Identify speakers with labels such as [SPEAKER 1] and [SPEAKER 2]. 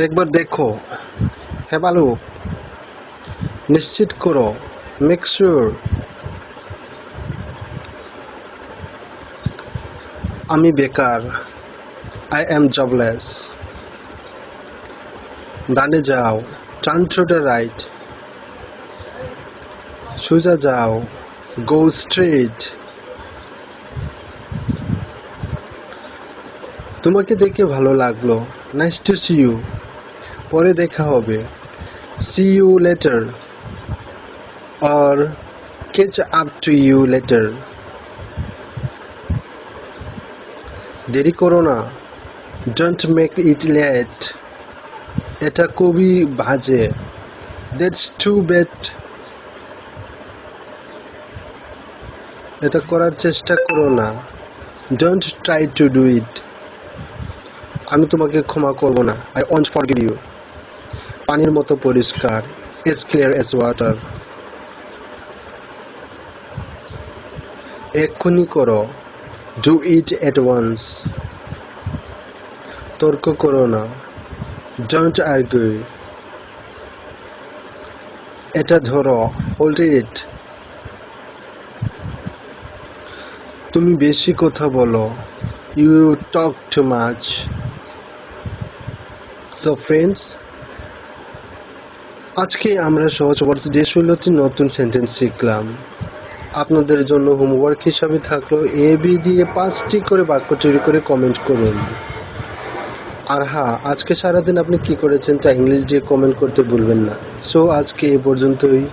[SPEAKER 1] একবার দেখো। Have a look. নিশ্চিত করো। Make sure. আমি বেকার। I am jobless. ডানে যাও। Turn to the right. সোজা যাও। Go straight. তোমাকে দেখে ভালো লাগলো। Nice to see you. পরে দেখা হবে। See you later. Or catch up to you later. দেরি করো না। Don't make it late. এটা খুবই বাজে। That's too bad. এটা করার চেষ্টা করো না। Don't try to do it. আমি তোমাকে ক্ষমা করব না। I won't forgive you. পানির মতো পরিষ্কার। As clear as water. এক্ষুনি করো। Do it at once. তর্ক করো না। Don't argue. এটা ধরো। Hold it. তুমি বেশি কথা বলো। You talk too much. So friends, আজকে আমরা সহজ ওয়ার্ডস যে 16টি নতুন সেন্টেন্স শিখলাম। আপনাদের জন্য হোমওয়ার্ক হিসাবে থাকলো এ বি দিয়ে 5টি করে বাক্য তৈরি করে কমেন্ট করুন। আর হ্যাঁ, আজকে সারাদিন আপনি কি করেছেন তা ইংলিশ দিয়ে কমেন্ট করতে ভুলবেন না। সো আজকে এ পর্যন্তই।